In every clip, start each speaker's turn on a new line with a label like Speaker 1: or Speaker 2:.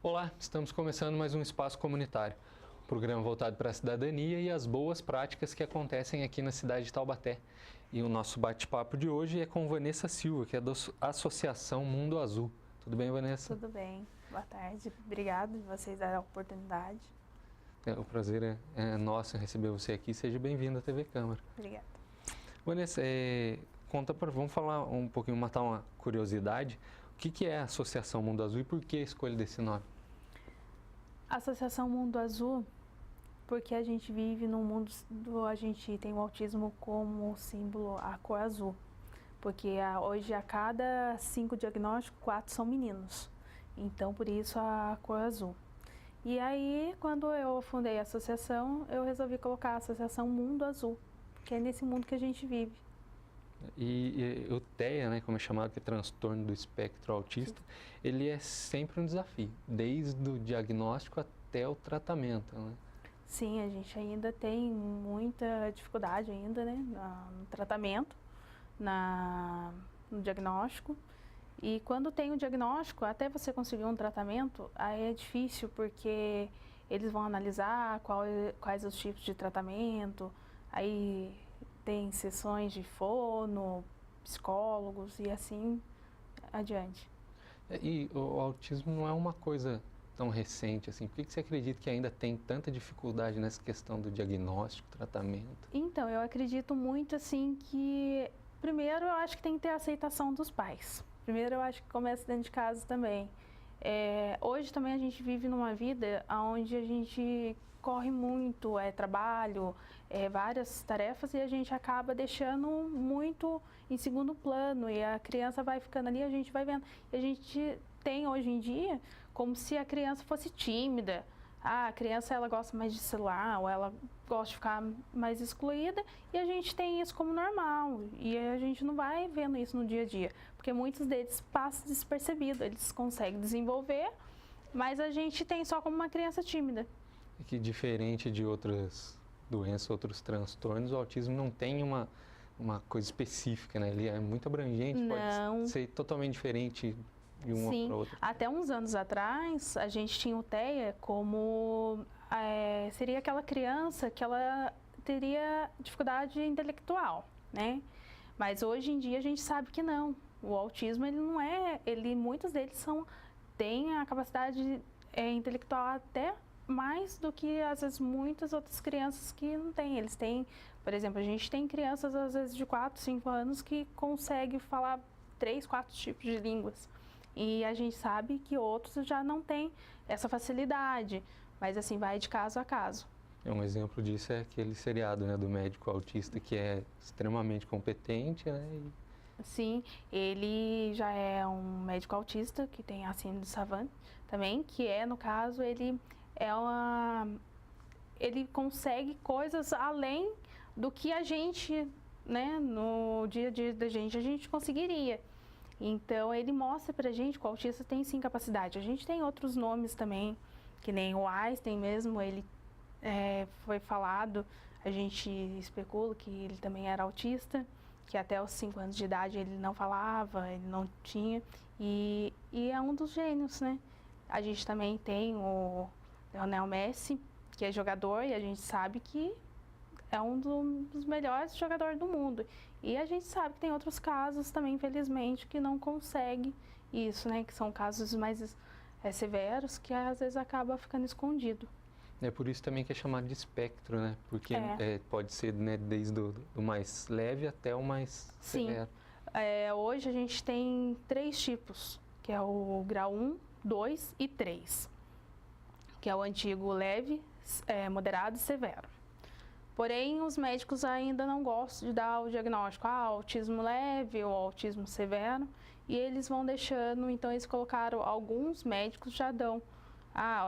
Speaker 1: Olá, estamos começando mais um Espaço Comunitário, um programa voltado para a cidadania e as boas práticas que acontecem aqui na cidade de Taubaté. E o nosso bate-papo de hoje é com Vanessa Silva, que é da Associação Mundo Azul. Tudo bem, Vanessa?
Speaker 2: Tudo bem, boa tarde. Obrigada de vocês darem a oportunidade.
Speaker 1: O prazer é nosso em receber você aqui. Seja bem-vindo à TV Câmara.
Speaker 2: Obrigada.
Speaker 1: Vanessa, vamos falar um pouquinho, matar uma curiosidade. O que é a Associação Mundo Azul e por que a escolha desse nome?
Speaker 2: A Associação Mundo Azul, porque a gente vive num mundo a gente tem o autismo como símbolo a cor azul. Porque hoje a cada 5 diagnósticos, 4 são meninos. Então, por isso a cor azul. E aí, quando eu fundei a associação, eu resolvi colocar a Associação Mundo Azul, que é nesse mundo que a gente vive.
Speaker 1: E o TEA, né, como é chamado, que é transtorno do espectro autista, ele é sempre um desafio, desde o diagnóstico até o tratamento, né?
Speaker 2: Sim, a gente ainda tem muita dificuldade ainda, né, no tratamento, no diagnóstico. E quando tem o diagnóstico, até você conseguir um tratamento, aí é difícil porque eles vão analisar quais os tipos de tratamento, aí tem sessões de fono, psicólogos e assim adiante.
Speaker 1: E o autismo não é uma coisa tão recente assim. Por que você acredita que ainda tem tanta dificuldade nessa questão do diagnóstico, tratamento?
Speaker 2: Então, eu acredito muito assim que, primeiro, eu acho que tem que ter a aceitação dos pais. Primeiro, eu acho que começa dentro de casa também. Hoje também a gente vive numa vida onde a gente corre muito, trabalho, várias tarefas e a gente acaba deixando muito em segundo plano e a criança vai ficando ali, a gente vai vendo. E a gente tem hoje em dia como se a criança fosse tímida. A criança ela gosta mais de celular ou ela gosta de ficar mais excluída e a gente tem isso como normal e a gente não vai vendo isso no dia a dia, porque muitos deles passam despercebido, eles conseguem desenvolver, mas a gente tem só como uma criança tímida.
Speaker 1: É que diferente de outras doenças, outros transtornos, o autismo não tem uma coisa específica, né? Ele é muito abrangente,
Speaker 2: Não.
Speaker 1: Pode ser totalmente diferente de uma para outra.
Speaker 2: Até uns anos atrás, a gente tinha o TEA como seria aquela criança que ela teria dificuldade intelectual, né? Mas hoje em dia a gente sabe que não. O autismo ele não é, muitos deles têm a capacidade intelectual até mais do que às vezes muitas outras crianças que não têm. Eles têm, por exemplo, a gente tem crianças às vezes de 4, 5 anos que conseguem falar 3, 4 tipos de línguas. E a gente sabe que outros já não têm essa facilidade, mas assim, vai de caso a caso.
Speaker 1: Um exemplo disso é aquele seriado, né, do médico autista que é extremamente competente, né?
Speaker 2: Sim, ele já é um médico autista que tem a síndrome de Savant também, que no caso, ele consegue coisas além do que a gente, né, no dia a dia da gente, a gente conseguiria. Então, ele mostra pra gente que o autista tem sim capacidade. A gente tem outros nomes também, que nem o Einstein mesmo, ele foi falado, a gente especula que ele também era autista, que até os 5 anos de idade ele não falava, ele não tinha, e é um dos gênios, né? A gente também tem o Lionel Messi, que é jogador, e a gente sabe que é um dos melhores jogadores do mundo. E a gente sabe que tem outros casos também, infelizmente, que não consegue isso, né? Que são casos mais severos, que às vezes acaba ficando escondido.
Speaker 1: É por isso também que é chamado de espectro, né? Porque pode ser, né, desde o mais leve até o mais severo.
Speaker 2: Hoje a gente tem 3 tipos, que é o grau 1, 2 e 3, que é o antigo leve, moderado e severo. Porém, os médicos ainda não gostam de dar o diagnóstico, autismo leve ou autismo severo, e eles vão deixando, então eles colocaram, alguns médicos já dão,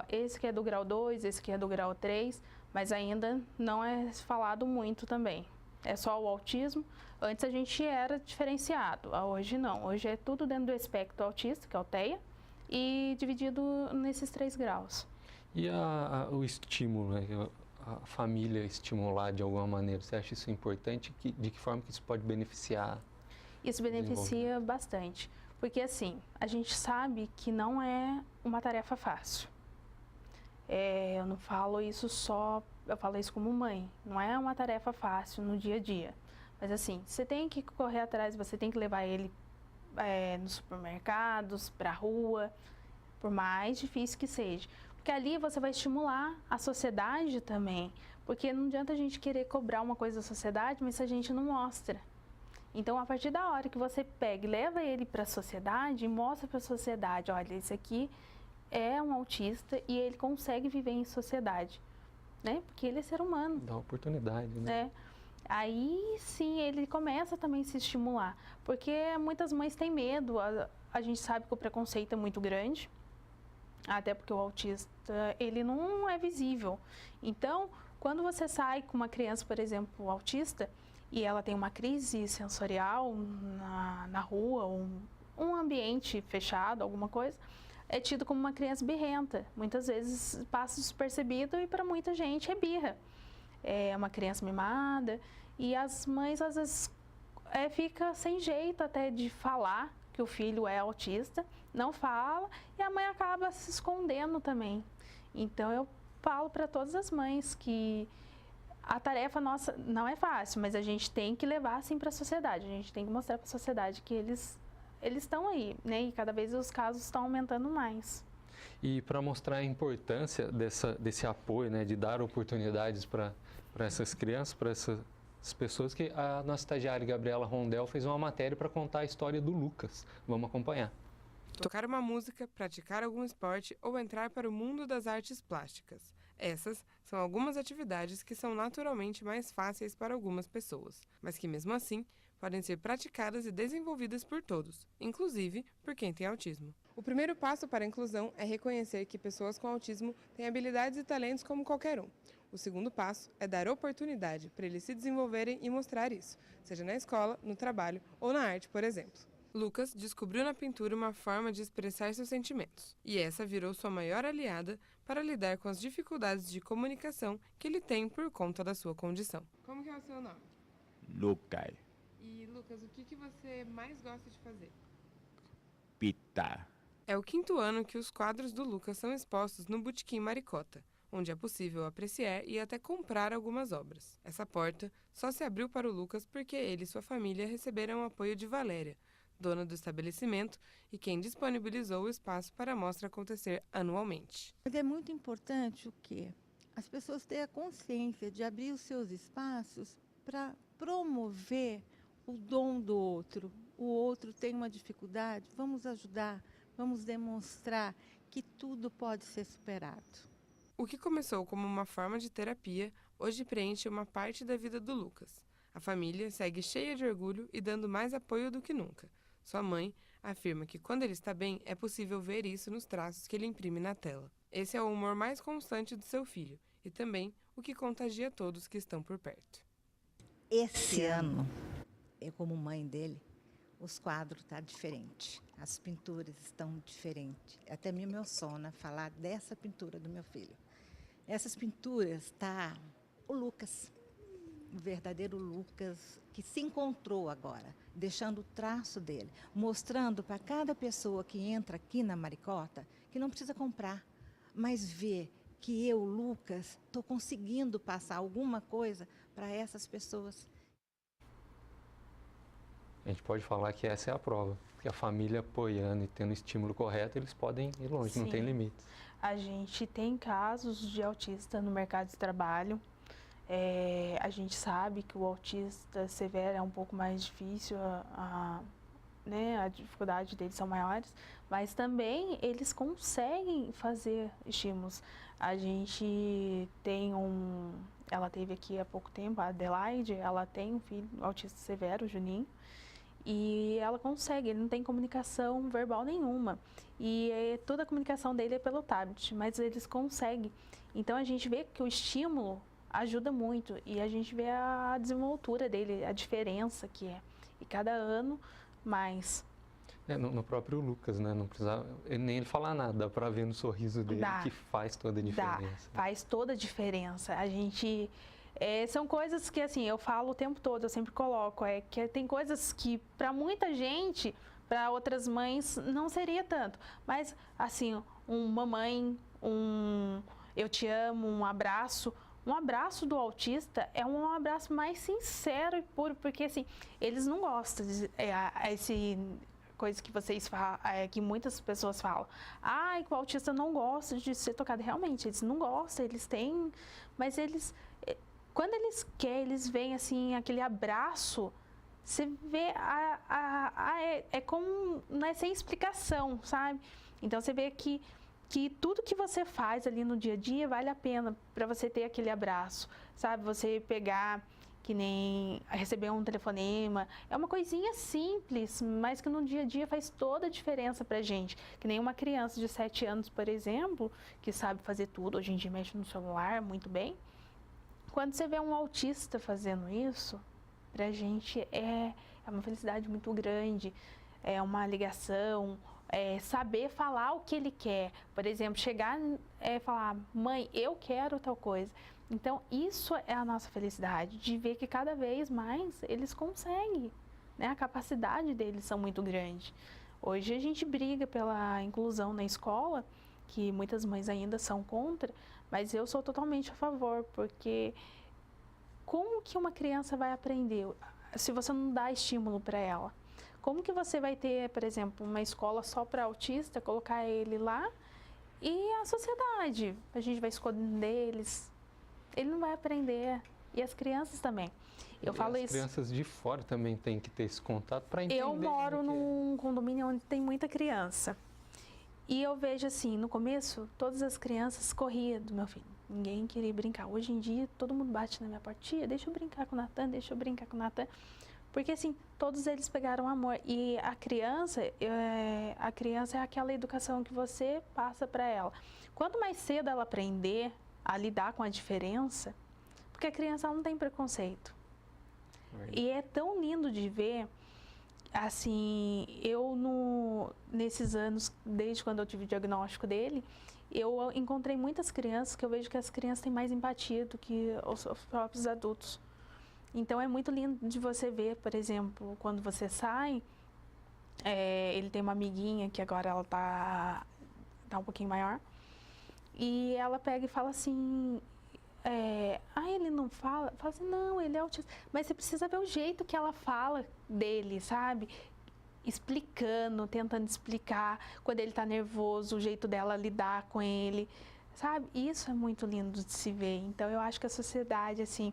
Speaker 2: esse que é do grau 2, esse que é do grau 3, mas ainda não é falado muito também. É só o autismo. Antes a gente era diferenciado, hoje não. Hoje é tudo dentro do espectro autista, que é o TEA, e dividido nesses 3 graus.
Speaker 1: E o estímulo, né? A família estimular de alguma maneira, você acha isso importante? De que forma que isso pode beneficiar?
Speaker 2: Isso beneficia bastante, Porque assim, a gente sabe que não é uma tarefa fácil. Eu não falo isso só, eu falo isso como mãe. Não é uma tarefa fácil no dia a dia. Mas assim, você tem que correr atrás, você tem que levar ele nos supermercados, para a rua, por mais difícil que seja. Porque ali você vai estimular a sociedade também. Porque não adianta a gente querer cobrar uma coisa da sociedade, mas se a gente não mostra. Então, a partir da hora que você pega e leva ele para a sociedade e mostra para a sociedade, olha, esse aqui é um autista e ele consegue viver em sociedade, né? Porque ele é ser humano.
Speaker 1: Dá oportunidade, né?
Speaker 2: Aí sim ele começa também a se estimular, porque muitas mães têm medo, a gente sabe que o preconceito é muito grande, até porque o autista, ele não é visível. Então, quando você sai com uma criança, por exemplo, autista, e ela tem uma crise sensorial na rua, um ambiente fechado, alguma coisa, é tido como uma criança birrenta. Muitas vezes passa despercebido e para muita gente é birra. É uma criança mimada e as mães às vezes fica sem jeito até de falar que o filho é autista, não fala e a mãe acaba se escondendo também. Então eu falo para todas as mães que a tarefa nossa não é fácil, mas a gente tem que levar assim para a sociedade, a gente tem que mostrar para a sociedade que eles estão aí, né? E cada vez os casos estão aumentando mais.
Speaker 1: E para mostrar a importância desse apoio, né, de dar oportunidades para essas crianças, para essas pessoas, que a nossa estagiária Gabriela Rondel fez uma matéria para contar a história do Lucas. Vamos acompanhar.
Speaker 3: Tocar uma música, praticar algum esporte ou entrar para o mundo das artes plásticas. Essas são algumas atividades que são naturalmente mais fáceis para algumas pessoas, mas que mesmo assim podem ser praticadas e desenvolvidas por todos, inclusive por quem tem autismo. O primeiro passo para a inclusão é reconhecer que pessoas com autismo têm habilidades e talentos como qualquer um. O segundo passo é dar oportunidade para eles se desenvolverem e mostrar isso, seja na escola, no trabalho ou na arte, por exemplo. Lucas descobriu na pintura uma forma de expressar seus sentimentos, e essa virou sua maior aliada para lidar com as dificuldades de comunicação que ele tem por conta da sua condição. Como que é o seu nome?
Speaker 4: Lucas.
Speaker 3: E, Lucas, o que você mais gosta de fazer?
Speaker 4: Pintar.
Speaker 3: É o 5º ano que os quadros do Lucas são expostos no Botequim Maricota, onde é possível apreciar e até comprar algumas obras. Essa porta só se abriu para o Lucas porque ele e sua família receberam o apoio de Valéria, dona do estabelecimento e quem disponibilizou o espaço para a mostra acontecer anualmente.
Speaker 5: Mas é muito importante o quê? As pessoas terem a consciência de abrir os seus espaços para promover o dom do outro. O outro tem uma dificuldade, vamos ajudar, vamos demonstrar que tudo pode ser superado.
Speaker 3: O que começou como uma forma de terapia, hoje preenche uma parte da vida do Lucas. A família segue cheia de orgulho e dando mais apoio do que nunca. Sua mãe afirma que quando ele está bem, é possível ver isso nos traços que ele imprime na tela. Esse é o humor mais constante do seu filho e também o que contagia todos que estão por perto.
Speaker 6: Esse ano, eu como mãe dele, os quadros estão diferentes, as pinturas estão diferentes. Até mesmo meu sono falar dessa pintura do meu filho. Essas pinturas tá o Lucas, o verdadeiro Lucas, que se encontrou agora, deixando o traço dele, mostrando para cada pessoa que entra aqui na Maricota que não precisa comprar, mas ver que eu, Lucas, estou conseguindo passar alguma coisa para essas pessoas.
Speaker 1: A gente pode falar que essa é a prova, que a família apoiando e tendo o estímulo correto, eles podem ir longe,
Speaker 2: Sim.
Speaker 1: Não tem limites.
Speaker 2: A gente tem casos de autista no mercado de trabalho. A gente sabe que o autista severo é um pouco mais difícil, né, a dificuldade deles são maiores, mas também eles conseguem fazer estímulos. A gente tem ela teve aqui há pouco tempo, a Adelaide, ela tem um filho autista severo, o Juninho, e ela consegue, ele não tem comunicação verbal nenhuma. E toda a comunicação dele é pelo tablet, mas eles conseguem. Então a gente vê que o estímulo ajuda muito e a gente vê a desenvoltura dele, a diferença que é. E cada ano mais.
Speaker 1: No próprio Lucas, né? Não precisa nem ele falar nada, dá pra ver no sorriso dele que faz toda a diferença.
Speaker 2: Faz toda a diferença. A gente... são coisas que, assim, eu falo o tempo todo, eu sempre coloco, que tem coisas que, para muita gente, para outras mães não seria tanto. Mas, assim, um mamãe, um eu te amo, um abraço do autista é um abraço mais sincero e puro, porque, assim, eles não gostam de esse coisa que vocês falam, que muitas pessoas falam. Ai, que o autista não gosta de ser tocado. Realmente, eles não gostam, eles têm... Mas eles... Quando eles querem, eles veem, assim, aquele abraço, você vê... é como... Não é sem explicação, sabe? Então, você vê que tudo que você faz ali no dia a dia vale a pena para você ter aquele abraço, sabe? Você pegar... que nem receber um telefonema, é uma coisinha simples, mas que no dia a dia faz toda a diferença pra gente. Que nem uma criança de 7 anos, por exemplo, que sabe fazer tudo, hoje em dia mexe no celular muito bem. Quando você vê um autista fazendo isso, pra gente é uma felicidade muito grande, é uma ligação, saber falar o que ele quer. Por exemplo, chegar e falar, mãe, eu quero tal coisa. Então, isso é a nossa felicidade, de ver que cada vez mais eles conseguem, né? A capacidade deles são muito grande. Hoje a gente briga pela inclusão na escola, que muitas mães ainda são contra, mas eu sou totalmente a favor, porque como que uma criança vai aprender se você não dá estímulo para ela? Como que você vai ter, por exemplo, uma escola só para autista, colocar ele lá e a sociedade? A gente vai esconder eles. Ele não vai aprender. E as crianças também. Eu falo
Speaker 1: as
Speaker 2: isso.
Speaker 1: crianças de fora também têm que ter esse contato para entender.
Speaker 2: Eu moro num condomínio onde tem muita criança. E eu vejo assim, no começo, todas as crianças corriam do meu filho. Ninguém queria brincar. Hoje em dia, todo mundo bate na minha porta. Tia, deixa eu brincar com o Natan, deixa eu brincar com o Natan. Porque assim, todos eles pegaram amor. E a criança é aquela educação que você passa para ela. Quanto mais cedo ela aprender a lidar com a diferença, porque a criança não tem preconceito. E é tão lindo de ver, assim, nesses anos, desde quando eu tive o diagnóstico dele, eu encontrei muitas crianças que eu vejo que as crianças têm mais empatia do que os próprios adultos. Então é muito lindo de você ver, por exemplo, quando você sai, ele tem uma amiguinha que agora ela tá um pouquinho maior, e ela pega e fala assim, ele não fala? Fala assim, não, ele é autista. Mas você precisa ver o jeito que ela fala dele, sabe? Explicando, tentando explicar quando ele tá nervoso, o jeito dela lidar com ele, sabe? Isso é muito lindo de se ver. Então eu acho que a sociedade, assim,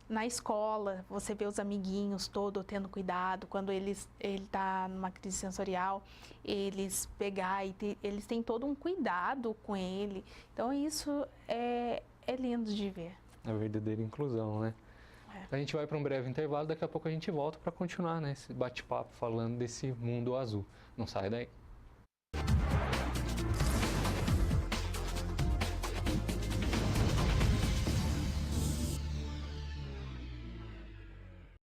Speaker 2: na escola, você vê os amiguinhos todos tendo cuidado, quando ele tá numa crise sensorial, eles eles têm todo um cuidado com ele. Então isso é lindo de ver.
Speaker 1: A verdadeira inclusão, né? A gente vai para um breve intervalo, daqui a pouco a gente volta para continuar, né, esse bate-papo falando desse mundo azul. Não sai daí.